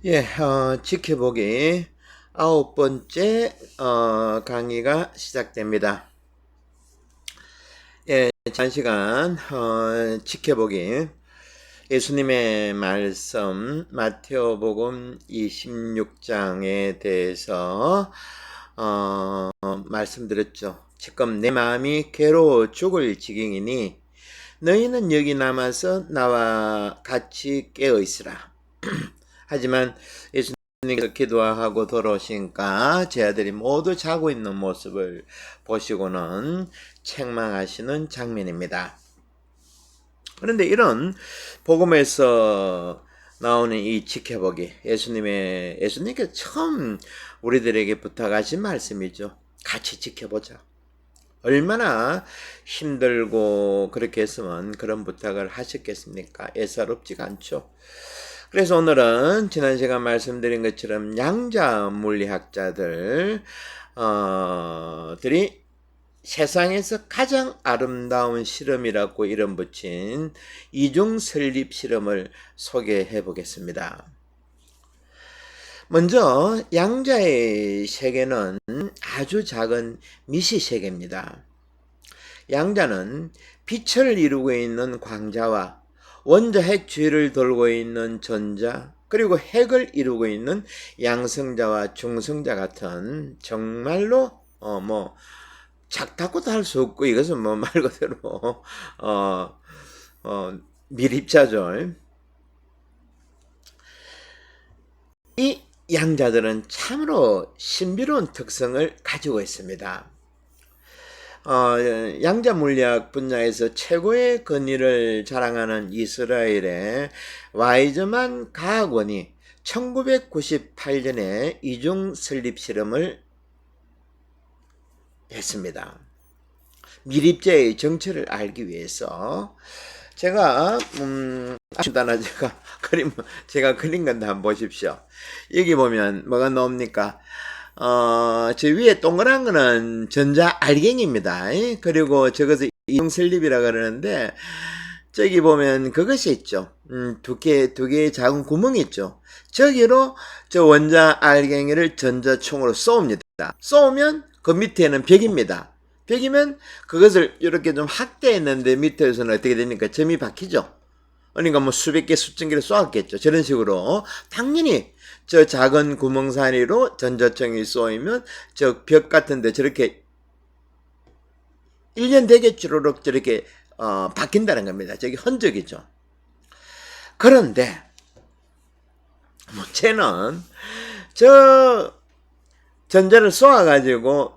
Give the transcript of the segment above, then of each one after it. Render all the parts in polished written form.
지켜보기 9번째 강의가 시작됩니다. 지난 시간 지켜보기 예수님의 말씀 마태오복음 26장에 대해서 말씀드렸죠. 지금 내 마음이 괴로워 죽을 지경이니 너희는 여기 남아서 나와 같이 깨어 있으라. 하지만 예수님께서 기도하고 돌아오시니까 제 아들이 모두 자고 있는 모습을 보시고는 책망하시는 장면입니다. 그런데 이런 복음에서 나오는 이 지켜보기, 예수님께서 처음 우리들에게 부탁하신 말씀이죠. 같이 지켜보자. 얼마나 힘들고 그렇게 했으면 그런 부탁을 하셨겠습니까? 예사롭지가 않죠. 그래서 오늘은 지난 시간 말씀드린 것처럼 양자 물리학자들 들이 세상에서 가장 아름다운 실험이라고 이름 붙인 이중 설립 실험을 소개해 보겠습니다. 먼저 양자의 세계는 아주 작은 미시 세계입니다. 양자는 빛을 이루고 있는 광자와 원자 핵 주위를 돌고 있는 전자, 그리고 핵을 이루고 있는 양성자와 중성자 같은 정말로 작다고도 할 수 없고 이것은 말 그대로 밀입자죠. 이 양자들은 참으로 신비로운 특성을 가지고 있습니다. 양자 물리학 분야에서 최고의 권위를 자랑하는 이스라엘의 와이즈만 과학원이 1998년에 이중 설립 실험을 했습니다. 밀입자의 정체를 알기 위해서 제가 간단한 제가 그린 건데 한번 보십시오. 여기 보면 뭐가 나옵니까? 저 위에 동그란 거는 전자 알갱입니다. 그리고 저것을 이중설립이라 그러는데, 저기 보면 그것이 있죠. 두 개의 작은 구멍이 있죠. 저기로 저 원자 알갱이를 전자총으로 쏘옵니다. 쏘면 그 밑에는 벽입니다. 벽이면 그것을 이렇게 좀 확대했는데 밑에서는 어떻게 됩니까? 점이 박히죠. 그러니까 수백 개, 수천 개를 쏘았겠죠. 저런 식으로 당연히 저 작은 구멍 사이로 전자총이 쏘이면 저 벽 같은데 저렇게 1년 되게 주르륵 저렇게 박힌다는 겁니다. 저기 흔적이죠. 그런데 문제는 저 전자를 쏘아가지고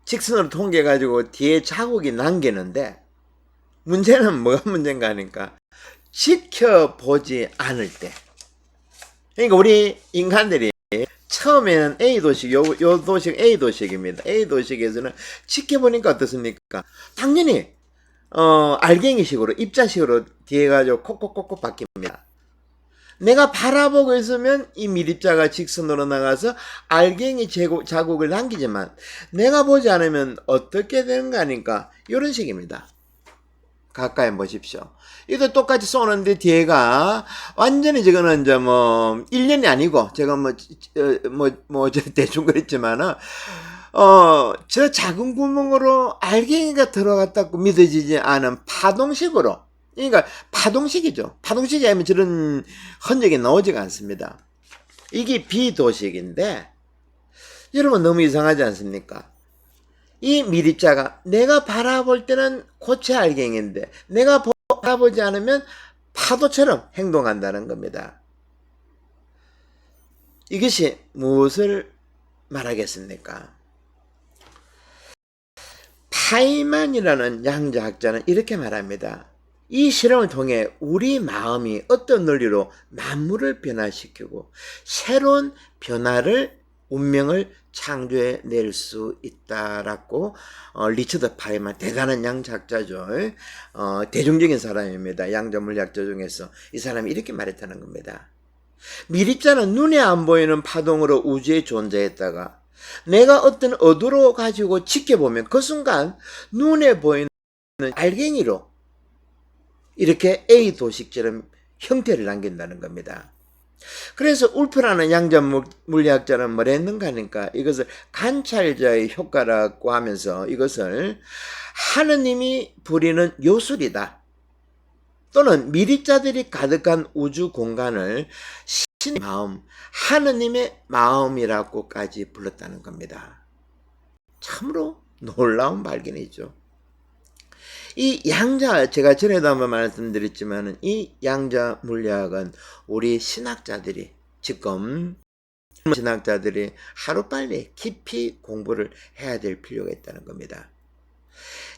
직선으로 통계가지고 뒤에 자국이 남기는데, 문제는 뭐가 문제인가 하니까 지켜보지 않을 때. 그러니까 우리 인간들이 처음에는 A도식, 요 도식 A도식입니다. A도식에서는 지켜보니까 어떻습니까? 당연히 알갱이식으로 입자식으로 뒤에 가지고 콕콕콕콕 바뀝니다. 내가 바라보고 있으면 이 밀입자가 직선으로 나가서 알갱이 자국을 남기지만 내가 보지 않으면 어떻게 되는가 하니까 이런 식입니다. 가까이 보십시오. 이도 똑같이 쏘는데 뒤에가 완전히 저거는 이제 1년이 아니고 제가 대충 그랬지만은 저 작은 구멍으로 알갱이가 들어갔다고 믿어지지 않은 파동식으로, 그러니까 파동식이죠. 파동식이 아니면 저런 흔적이 나오지가 않습니다. 이게 비도식인데 여러분 너무 이상하지 않습니까? 이 밀입자가 내가 바라볼 때는 고체 알갱인데 내가 바라보지 않으면 파도처럼 행동한다는 겁니다. 이것이 무엇을 말하겠습니까? 파이만이라는 양자학자는 이렇게 말합니다. 이 실험을 통해 우리 마음이 어떤 논리로 만물을 변화시키고 새로운 운명을 창조해 낼 수 있다라고 리처드 파이만, 대단한 양자학자죠. 대중적인 사람입니다. 양자 물리학자 중에서 이 사람이 이렇게 말했다는 겁니다. 밀입자는 눈에 안 보이는 파동으로 우주에 존재했다가 내가 어떤 의도로 가지고 지켜보면 그 순간 눈에 보이는 알갱이로 이렇게 A 도식처럼 형태를 남긴다는 겁니다. 그래서 울프라는 양자 물리학자는 뭘 했는가 하니까 이것을 관찰자의 효과라고 하면서 이것을 하느님이 부리는 요술이다. 또는 미립자들이 가득한 우주 공간을 신의 마음, 하느님의 마음이라고까지 불렀다는 겁니다. 참으로 놀라운 발견이죠. 이 양자, 제가 전에도 한번 말씀드렸지만 이 양자 물리학은 우리 신학자들이 지금 신학자들이 하루빨리 깊이 공부를 해야 될 필요가 있다는 겁니다.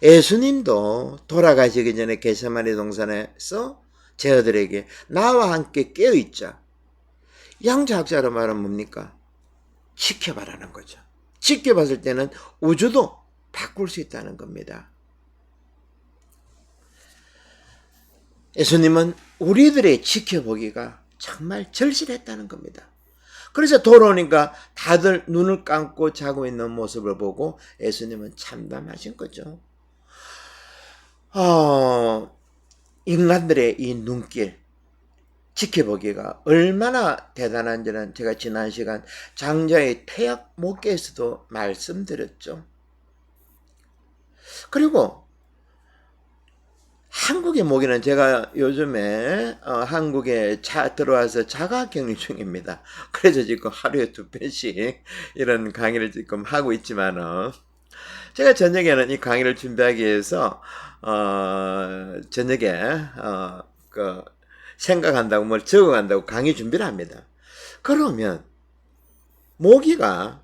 예수님도 돌아가시기 전에 겟세마네 동산에서 제자들에게 나와 함께 깨어있자. 양자학자로 말하면 뭡니까? 지켜봐라는 거죠. 지켜봤을 때는 우주도 바꿀 수 있다는 겁니다. 예수님은 우리들의 지켜보기가 정말 절실했다는 겁니다. 그래서 돌아오니까 다들 눈을 감고 자고 있는 모습을 보고 예수님은 참담하신 거죠. 인간들의 이 눈길 지켜보기가 얼마나 대단한지는 제가 지난 시간 장자의 태약 목계에서도 말씀드렸죠. 그리고 한국의 모기는 제가 요즘에 한국에 들어와서 자가격리 중입니다. 그래서 지금 하루에 2편씩 이런 강의를 지금 하고 있지만은 제가 저녁에는 이 강의를 준비하기 위해서 저녁에 생각한다고 뭘 적어간다고 강의 준비를 합니다. 그러면 모기가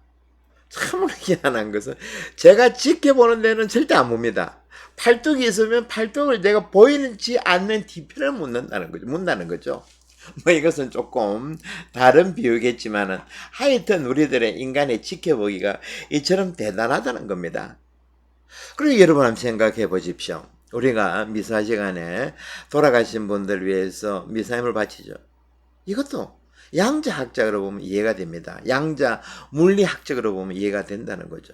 참으로 희한한 것은 제가 지켜보는 데는 절대 안 봅니다. 팔뚝이 있으면 팔뚝을 내가 보이지 않는 뒤편을 묻는다는 거죠. 뭐 이것은 조금 다른 비유겠지만은 하여튼 우리들의 인간의 지켜보기가 이처럼 대단하다는 겁니다. 그리고 여러분 한번 생각해 보십시오. 우리가 미사 시간에 돌아가신 분들 위해서 미사임을 바치죠. 이것도 양자학적으로 보면 이해가 됩니다. 양자 물리학적으로 보면 이해가 된다는 거죠.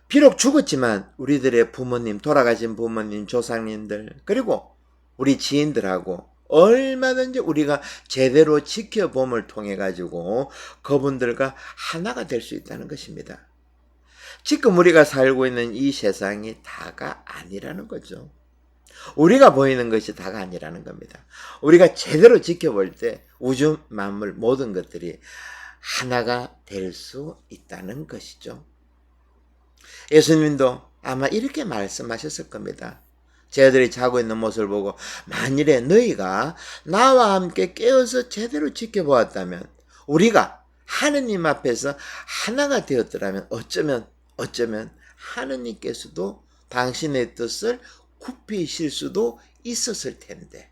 비록 죽었지만 우리들의 부모님, 돌아가신 부모님, 조상님들, 그리고 우리 지인들하고 얼마든지 우리가 제대로 지켜봄을 통해 가지고 그분들과 하나가 될 수 있다는 것입니다. 지금 우리가 살고 있는 이 세상이 다가 아니라는 거죠. 우리가 보이는 것이 다가 아니라는 겁니다. 우리가 제대로 지켜볼 때 우주 만물 모든 것들이 하나가 될 수 있다는 것이죠. 예수님도 아마 이렇게 말씀하셨을 겁니다. 제자들이 자고 있는 모습을 보고 만일에 너희가 나와 함께 깨어서 제대로 지켜보았다면 우리가 하느님 앞에서 하나가 되었더라면 어쩌면 하느님께서도 당신의 뜻을 굽히실 수도 있었을 텐데.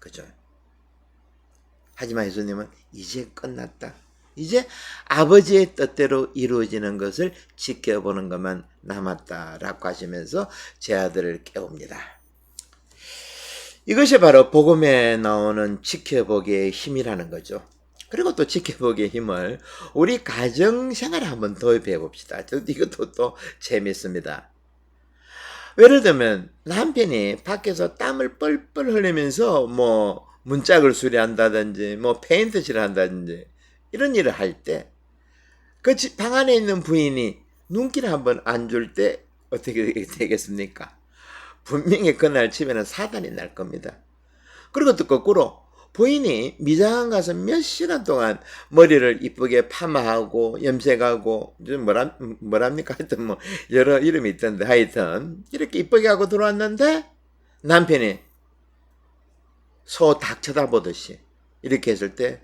그죠? 하지만 예수님은 이제 끝났다. 이제 아버지의 뜻대로 이루어지는 것을 지켜보는 것만 남았다라고 하시면서 제 아들을 깨웁니다. 이것이 바로 복음에 나오는 지켜보기의 힘이라는 거죠. 그리고 또 지켜보기의 힘을 우리 가정생활에 한번 도입해 봅시다. 이것도 또 재밌습니다. 예를 들면 남편이 밖에서 땀을 뻘뻘 흘리면서 뭐 문짝을 수리한다든지 뭐 페인트칠을 한다든지 이런 일을 할 때 그 방 안에 있는 부인이 눈길을 한번 안 줄 때 어떻게 되겠습니까? 분명히 그날 집에는 사단이 날 겁니다. 그리고 또 거꾸로 부인이 미장원 가서 몇 시간 동안 머리를 이쁘게 파마하고 염색하고 뭐랍니까? 하여튼 뭐 여러 이름이 있던데 하여튼 이렇게 이쁘게 하고 들어왔는데 남편이 소 닭 쳐다보듯이 이렇게 했을 때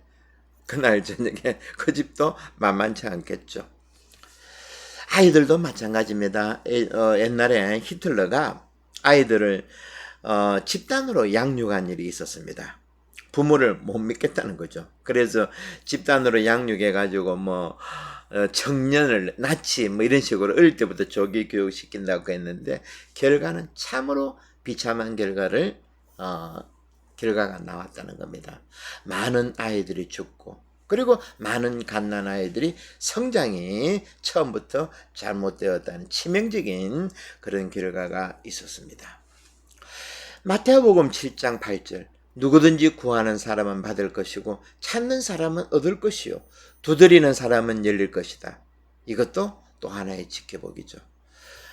그날 저녁에 그 집도 만만치 않겠죠. 아이들도 마찬가지입니다. 옛날에 히틀러가 아이들을 집단으로 양육한 일이 있었습니다. 부모를 못 믿겠다는 거죠. 그래서 집단으로 양육해가지고 청년을 나치 이런 식으로 어릴 때부터 조기 교육시킨다고 했는데 결과는 참으로 비참한 결과가 나왔다는 겁니다. 많은 아이들이 죽고 그리고 많은 갓난 아이들이 성장이 처음부터 잘못되었다는 치명적인 그런 결과가 있었습니다. 마태복음 7장 8절 누구든지 구하는 사람은 받을 것이고 찾는 사람은 얻을 것이요 두드리는 사람은 열릴 것이다. 이것도 또 하나의 지켜보기죠.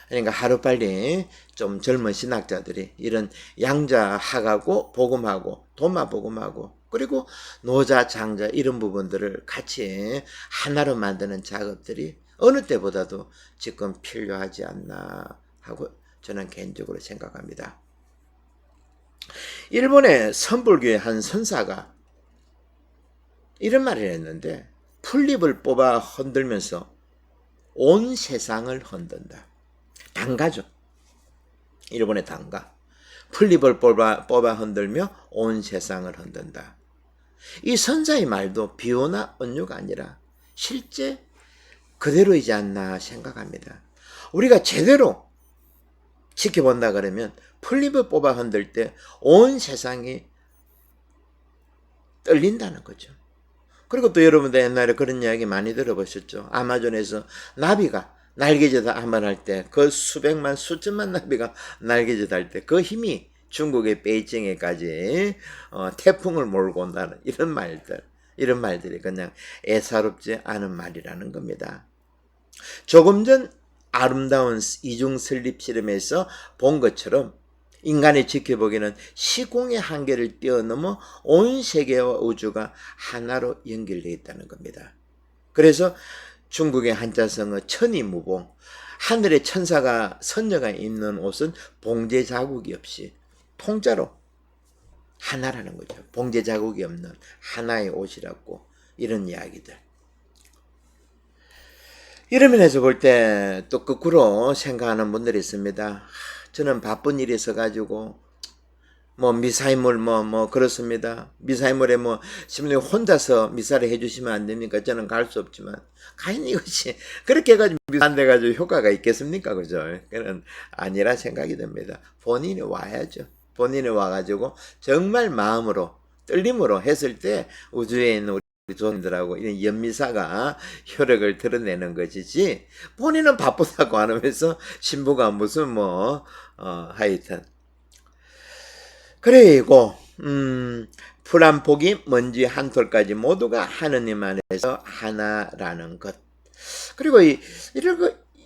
그러니까 하루빨리 좀 젊은 신학자들이 이런 양자학하고 복음하고 도마복음하고 그리고 노자 장자 이런 부분들을 같이 하나로 만드는 작업들이 어느 때보다도 지금 필요하지 않나 하고 저는 개인적으로 생각합니다. 일본의 선불교의 한 선사가 이런 말을 했는데 풀잎을 뽑아 흔들면서 온 세상을 흔든다. 단가죠. 일본의 단가. 풀잎을 뽑아 흔들며 온 세상을 흔든다. 이 선사의 말도 비유나 은유가 아니라 실제 그대로이지 않나 생각합니다. 우리가 제대로 지켜본다 그러면 풀잎을 뽑아 흔들 때 온 세상이 떨린다는 거죠. 그리고 또 여러분들 옛날에 그런 이야기 많이 들어보셨죠. 아마존에서 나비가 날개짓 한번 할 때 그 수백만 수천만 나비가 날개짓 할 때 그 힘이 중국의 베이징에까지 태풍을 몰고 온다는 이런 말들이 그냥 애사롭지 않은 말이라는 겁니다. 조금 전 아름다운 이중 설립 실험에서 본 것처럼 인간이 지켜보기에는 시공의 한계를 뛰어넘어 온 세계와 우주가 하나로 연결되어 있다는 겁니다. 그래서 중국의 한자성어 천이무봉, 하늘의 천사가 선녀가 입는 옷은 봉제 자국이 없이 통짜로 하나라는 거죠. 봉제 자국이 없는 하나의 옷이라고 이런 이야기들. 이런 면에서 볼 때 또 거꾸로 생각하는 분들이 있습니다. 저는 바쁜 일이 있어가지고 미사임을 그렇습니다. 미사임을에 심지어 혼자서 미사를 해주시면 안 됩니까? 저는 갈 수 없지만 과연 이것이 그렇게 해가지고 안 돼가지고 효과가 있겠습니까? 그죠? 그는 아니라 생각이 듭니다. 본인이 와야죠. 본인이 와가지고 정말 마음으로 떨림으로 했을 때 우주에 있는 우리 조상들하고 이런 연미사가 효력을 드러내는 것이지 본인은 바쁘다고 안 하면서 신부가 무슨 하여튼 그리고 풀 한 포기 먼지 한 톨까지 모두가 하느님 안에서 하나라는 것. 그리고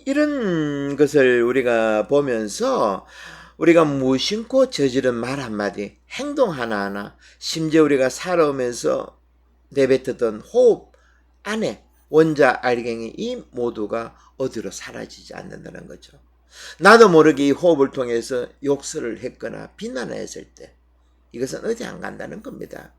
이런 것을 우리가 보면서 우리가 무심코 저지른 말 한마디, 행동 하나하나, 심지어 우리가 살아오면서 내뱉었던 호흡 안에 원자 알갱이 이 모두가 어디로 사라지지 않는다는 거죠. 나도 모르게 이 호흡을 통해서 욕설을 했거나 비난을 했을 때 이것은 어디 안 간다는 겁니다.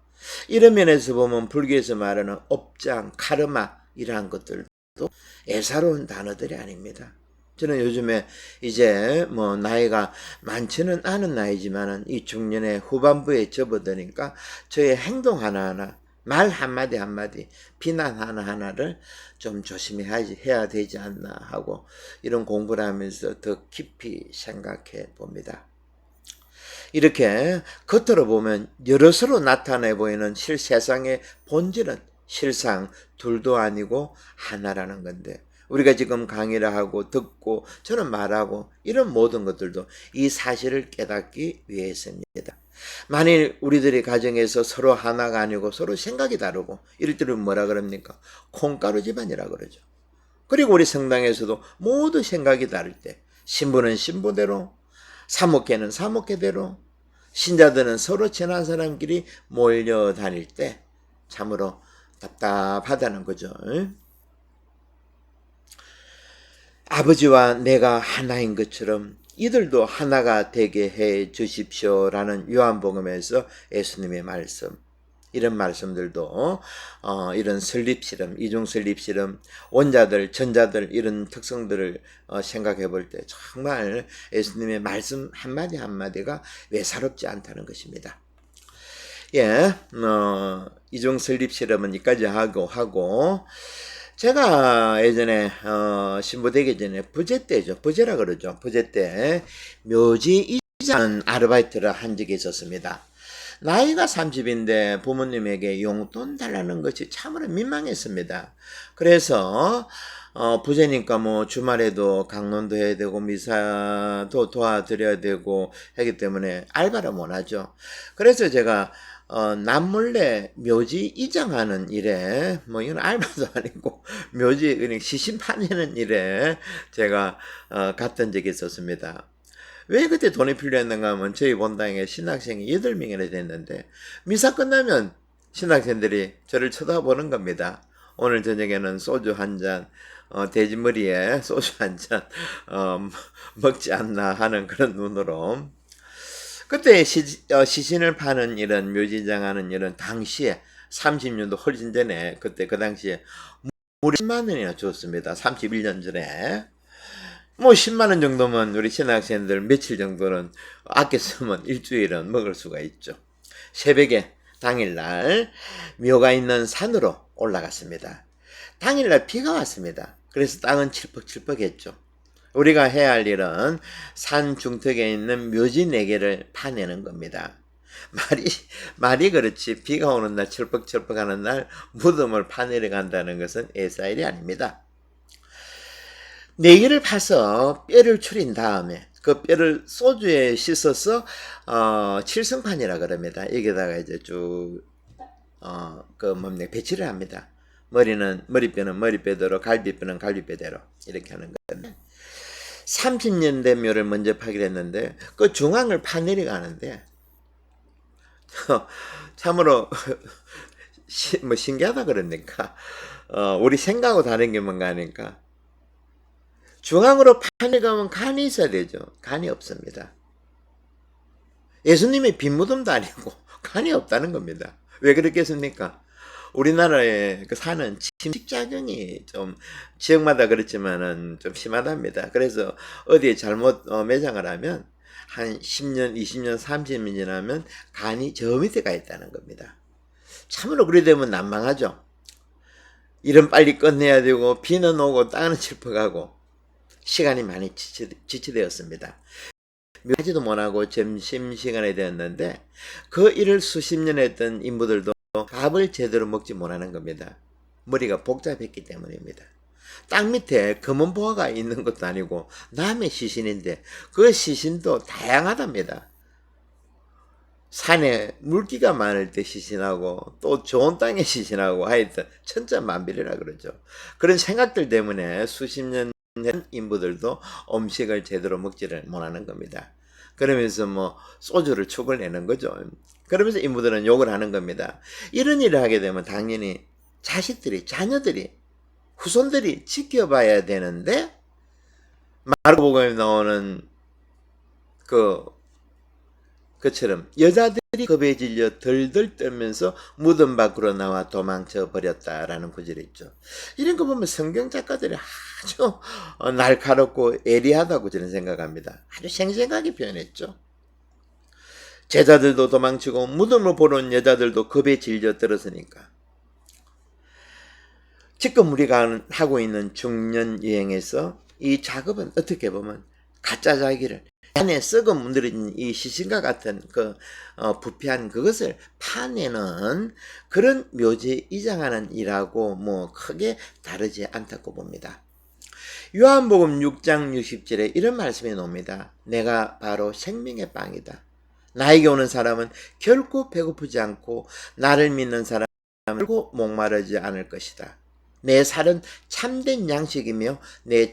이런 면에서 보면 불교에서 말하는 업장, 카르마 이러한 것들도 애사로운 단어들이 아닙니다. 저는 요즘에 이제 나이가 많지는 않은 나이지만은 이 중년의 후반부에 접어드니까 저의 행동 하나하나 말 한마디 한마디 비난 하나하나를 좀 조심히 해야 되지 않나 하고 이런 공부를 하면서 더 깊이 생각해 봅니다. 이렇게 겉으로 보면 여럿으로 나타내 보이는 세상의 본질은 실상 둘도 아니고 하나라는 건데 우리가 지금 강의를 하고 듣고 저는 말하고 이런 모든 것들도 이 사실을 깨닫기 위해서입니다. 만일 우리들이 가정에서 서로 하나가 아니고 서로 생각이 다르고 이럴 때는 뭐라 그럽니까? 콩가루 집안이라 그러죠. 그리고 우리 성당에서도 모두 생각이 다를 때 신부는 신부대로 사목회는 사목회대로 신자들은 서로 친한 사람끼리 몰려 다닐 때 참으로 답답하다는 거죠. 아버지와 내가 하나인 것처럼 이들도 하나가 되게 해 주십시오라는 요한복음에서 예수님의 말씀 이런 말씀들도 이런 설립실험, 이중설립실험, 원자들, 전자들 이런 특성들을 생각해 볼 때 정말 예수님의 말씀 한마디 한마디가 외사롭지 않다는 것입니다. 이중설립실험은 여기까지 하고 제가 예전에 신부 되기 전에 부제 때죠. 부제라 그러죠. 부제 때 묘지 이자는 아르바이트를 한 적이 있었습니다. 나이가 30인데 부모님에게 용돈 달라는 것이 참으로 민망했습니다. 그래서 부재니까 뭐 주말에도 강론도 해야 되고 미사도 도와드려야 되고 하기 때문에 알바를 못 하죠. 그래서 제가 남몰래 묘지 이장하는 일에, 뭐 이건 알바도 아니고 묘지 그냥 시신 파내는 일에 제가 갔던 적이 있었습니다. 왜 그때 돈이 필요했는가 하면 저희 본당에 신학생이 8명이나 됐는데 미사 끝나면 신학생들이 저를 쳐다보는 겁니다. 오늘 저녁에는 소주 한 잔, 돼지머리에 소주 한 잔, 먹지 않나 하는 그런 눈으로. 그때 시신을 파는 일은, 묘지장하는 일은 당시에 30년도 훨씬 전에, 그때 그 당시에 무려 10만 원이나 줬습니다. 31년 전에. 뭐 10만 원 정도면 우리 신학생들 며칠 정도는 아껴 쓰면 일주일은 먹을 수가 있죠. 새벽에 당일날 묘가 있는 산으로 올라갔습니다. 당일날 비가 왔습니다. 그래서 땅은 칠퍽칠퍽했죠. 우리가 해야 할 일은 산 중턱에 있는 묘지 4개를 파내는 겁니다. 말이 그렇지 비가 오는 날, 철퍽철퍽하는 날 무덤을 파내려 간다는 것은 애사일이 아닙니다. 4개를 파서 뼈를 추린 다음에 그 뼈를 소주에 씻어서 칠성판이라 그럽니다. 여기다가 이제 쭉 배치를 합니다. 머리뼈는 머리뼈대로, 갈비뼈는 갈비뼈대로 이렇게 하는 건데, 30년 된 묘를 먼저 파기로 했는데 그 중앙을 파내려가는데 참으로 뭐 신기하다 그러니까 우리 생각하고 다른 게 뭔가 하니까, 중앙으로 파내가면 간이 있어야 되죠. 간이 없습니다. 예수님의 빈무덤도 아니고 간이 없다는 겁니다. 왜 그렇겠습니까? 우리나라의 그 산은 침식작용이 좀 지역마다 그렇지만은 좀 심하답니다. 그래서 어디에 잘못 매장을 하면 한 10년, 20년, 30년 지나면 간이 저 밑에 가 있다는 겁니다. 참으로 그래 되면 난망하죠. 일은 빨리 끝내야 되고 비는 오고 땅은 칠퍼가고 시간이 많이 지체되었습니다. 묘하지도 못하고 점심시간이 되었는데 그 일을 수십 년 했던 인부들도 밥을 제대로 먹지 못하는 겁니다. 머리가 복잡했기 때문입니다. 땅 밑에 검은 보화가 있는 것도 아니고 남의 시신인데 그 시신도 다양하답니다. 산에 물기가 많을 때 시신하고 또 좋은 땅에 시신하고 하여튼 천차만별이라 그러죠. 그런 생각들 때문에 수십 년 된 인부들도 음식을 제대로 먹지를 못하는 겁니다. 그러면서 뭐 소주를 축을 내는 거죠. 그러면서 인부들은 욕을 하는 겁니다. 이런 일을 하게 되면 당연히 자식들이, 자녀들이, 후손들이 지켜봐야 되는데, 마르복음에 나오는 그처럼 여자들이 겁에 질려 덜덜 떨면서 무덤 밖으로 나와 도망쳐 버렸다라는 구절이 있죠. 이런 거 보면 성경 작가들이 아주 날카롭고 예리하다고 저는 생각합니다. 아주 생생하게 표현했죠. 제자들도 도망치고 무덤을 보러 온 여자들도 겁에 질려 떨었으니까. 지금 우리가 하고 있는 중년 여행에서 이 작업은 어떻게 보면 가짜 자기를, 안에 썩어 문드러진 이 시신과 같은 부패한 그것을 파내는 그런 묘지 이장하는 일하고 뭐 크게 다르지 않다고 봅니다. 요한복음 6장 60절에 이런 말씀이 나옵니다. 내가 바로 생명의 빵이다. 나에게 오는 사람은 결코 배고프지 않고 나를 믿는 사람은 결코 목마르지 않을 것이다. 내 살은 참된 양식이며 내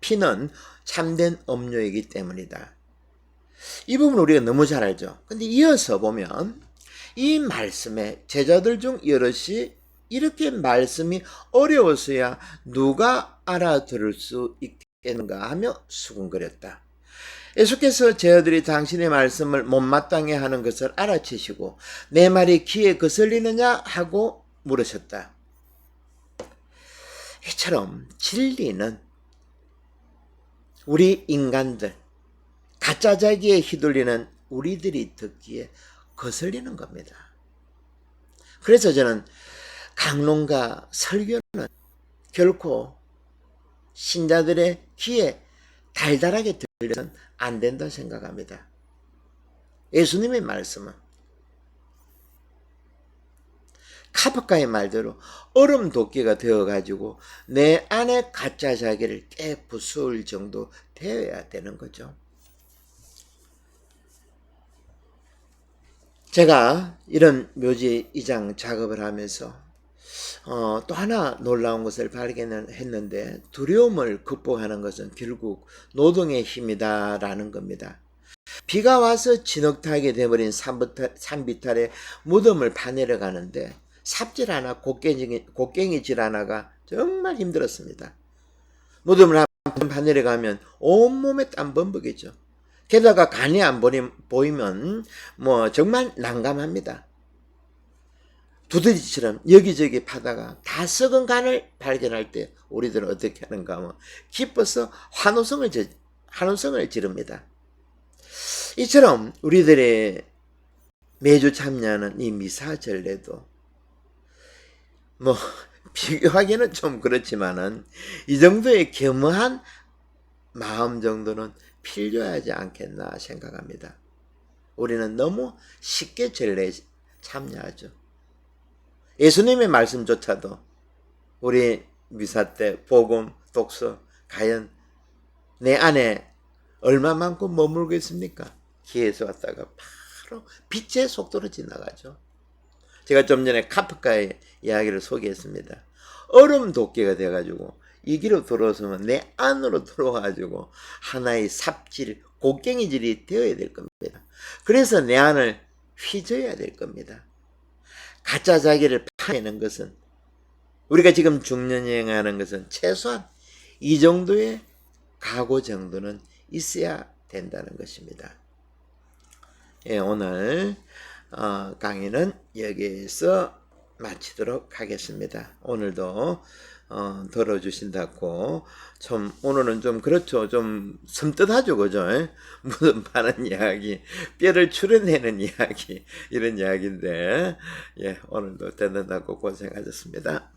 피는 참된 음료이기 때문이다. 이 부분 우리가 너무 잘 알죠. 근데 이어서 보면 이 말씀에 제자들 중 여럿이 이렇게 말씀이 어려워서야 누가 알아들을 수 있겠는가 하며 수군거렸다. 예수께서 저희들이 당신의 말씀을 못마땅해 하는 것을 알아채시고 내 말이 귀에 거슬리느냐 하고 물으셨다. 이처럼 진리는 우리 인간들, 가짜 자기에 휘둘리는 우리들이 듣기에 거슬리는 겁니다. 그래서 저는 강론과 설교는 결코 신자들의 귀에 달달하게 들려서는 안 된다 생각합니다. 예수님의 말씀은 카프카의 말대로 얼음 도끼가 되어가지고 내 안에 가짜 자기를 깨 부술 정도 되어야 되는 거죠. 제가 이런 묘지 이장 작업을 하면서 또 하나 놀라운 것을 발견했는데, 두려움을 극복하는 것은 결국 노동의 힘이다라는 겁니다. 비가 와서 진흙탕이 되어버린 산비탈에 무덤을 파내려 가는데 삽질 하나 곡괭이질 하나가 정말 힘들었습니다. 무덤을 파내려 가면 온몸에 땀 범벅이죠. 게다가 간이 안 보이면 뭐 정말 난감합니다. 두더지처럼 여기저기 파다가 다 썩은 간을 발견할 때 우리들은 어떻게 하는가 하면 기뻐서 환호성을 지릅니다. 이처럼 우리들의 매주 참여하는 이 미사전례도 뭐 비교하기는 좀 그렇지만은 이 정도의 겸허한 마음 정도는 필요하지 않겠나 생각합니다. 우리는 너무 쉽게 전례에 참여하죠. 예수님의 말씀조차도 우리 미사 때 복음, 독서 과연 내 안에 얼마만큼 머물고 있습니까? 길에서 왔다가 바로 빛의 속도로 지나가죠. 제가 좀 전에 카프카의 이야기를 소개했습니다. 얼음 도끼가 돼가지고 이 길로 들어서면 내 안으로 들어와가지고 하나의 삽질, 곡괭이질이 되어야 될 겁니다. 그래서 내 안을 휘저어야 될 겁니다. 가짜 자기를 파내는 것은, 우리가 지금 중년여행하는 것은 최소한 이 정도의 각오 정도는 있어야 된다는 것입니다. 예, 오늘 강의는 여기에서 마치도록 하겠습니다. 오늘도 들어주신다고 좀 오늘은 좀 그렇죠. 좀 섬뜩하죠, 그죠? 무슨 파는 이야기, 뼈를 추려내는 이야기, 이런 이야기인데, 예, 오늘도 듣는다고 고생하셨습니다.